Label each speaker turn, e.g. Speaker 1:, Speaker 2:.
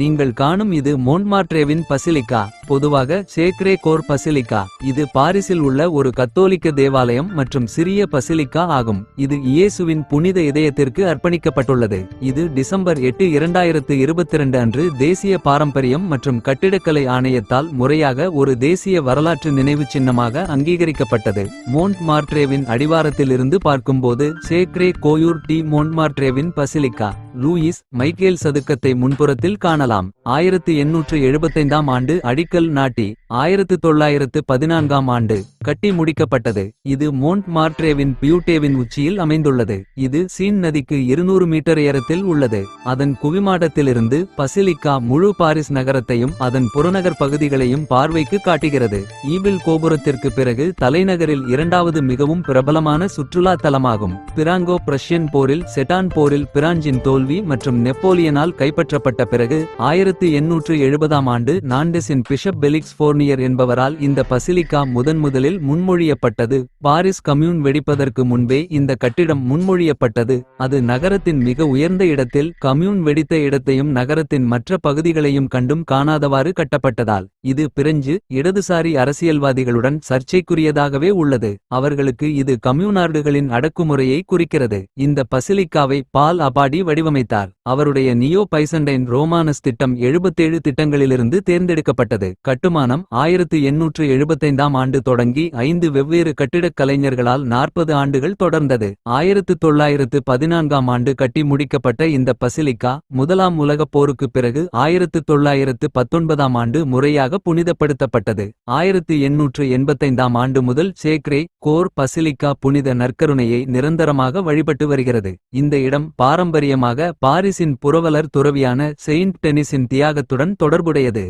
Speaker 1: நீங்கள் காணும் இது மோண்ட்மார்ட்ரேவின் பசிலிக்கா, பொதுவாக சேக்ரே கோர் பசிலிக்கா. இது பாரிஸில் உள்ள ஒரு கத்தோலிக்க தேவாலயம் மற்றும் சிறிய பசிலிக்கா ஆகும். இது இயேசுவின் புனித இதயத்திற்கு அர்ப்பணிக்கப்பட்டுள்ளது. இது டிசம்பர் 8, 2022 அன்று தேசிய பாரம்பரியம் மற்றும் கட்டிடக்கலை ஆணையத்தால் முறையாக ஒரு தேசிய வரலாற்று நினைவுச் சின்னமாக அங்கீகரிக்கப்பட்டது. மோண்ட்மார்ட்ரேவின் அடிவாரத்திலிருந்து பார்க்கும்போது சேக்ரே கோயூர் டி மோண்ட்மார்ட்ரேவின் பசிலிக்கா, லூயிஸ் மைக்கேல் சதுக்கத்தை முன்புறத்தில் காணலாம். 1875ஆம் ஆண்டு அடிக்கல் நாட்டி 1914ஆம் ஆண்டு கட்டி முடிக்கப்பட்டது. இது மோண்ட்மார்ட்ரேவின் பியூட்டேவின் உச்சியில் அமைந்துள்ளது. இது சீன் நதிக்கு 200 மீட்டர் உயரத்தில் உள்ளது. அதன் குவிமாடத்திலிருந்து பசிலிக்கா முழு பாரிஸ் நகரத்தையும் அதன் புறநகர் பகுதிகளையும் பார்வைக்கு காட்டுகிறது. ஈபிள் கோபுரத்திற்கு பிறகு தலைநகரில் இரண்டாவது மிகவும் பிரபலமான சுற்றுலா தலமாகும். பிராங்கோ பிரஷ்யன் போரில் செட்டான் போரில் பிரான்சின் தோல்வி மற்றும் நெப்போலியனால் கைப்பற்றப்பட்ட பிறகு 1870ஆம் ஆண்டு நாண்டெஸின் பிஷப் பெலிக்ஸ் ஃபோர்னியர் என்பவரால் இந்த பசிலிக்கா முதன்முதலில் முன்மொழியப்பட்டது. பாரிஸ் கம்யூன் வெடிப்பதற்கு முன்பே இந்த கட்டிடம் முன்மொழியப்பட்டது. அது நகரத்தின் மிக உயர்ந்த இடத்தில் கம்யூன் வெடித்த இடத்தையும் நகரத்தின் மற்ற பகுதிகளையும் கண்டும் காணாதவாறு கட்டப்பட்டதால் இது பிரெஞ்சு இடதுசாரி அரசியல்வாதிகளுடன் சர்ச்சைக்குரியதாகவே உள்ளது. அவர்களுக்கு இது கம்யூனார்டுகளின் அடக்குமுறையை குறிக்கிறது. இந்த பசிலிக்காவை பால் அபாடி வடிவமைத்தார். அவருடைய நியோ பைசண்டைன் ரோமானஸ் திட்டம் 77 திட்டங்களிலிருந்து தேர்ந்தெடுக்கப்பட்டது. கட்டுமானம் 1875ஆம் ஆண்டு தொடங்கி 5 வெவ்வேறு கட்டிடக் கலைஞர்களால் 40 ஆண்டுகள் தொடர்ந்தது. 1914ஆம் ஆண்டு கட்டி முடிக்கப்பட்ட இந்த பசிலிக்கா முதலாம் உலகப் போருக்குப் பிறகு 1919ஆம் ஆண்டு முறையாக புனிதப்படுத்தப்பட்டது. 1885ஆம் ஆண்டு முதல் சேக்ரே கோர் பசிலிக்கா புனித நற்கருணையை நிரந்தரமாக வழிபட்டு வருகிறது. இந்த இடம் பாரம்பரியமாக பாரிஸின் புரவலர் துறவியான செயின்ட் டெனிஸின் தியாகத்துடன் தொடர்புடையது.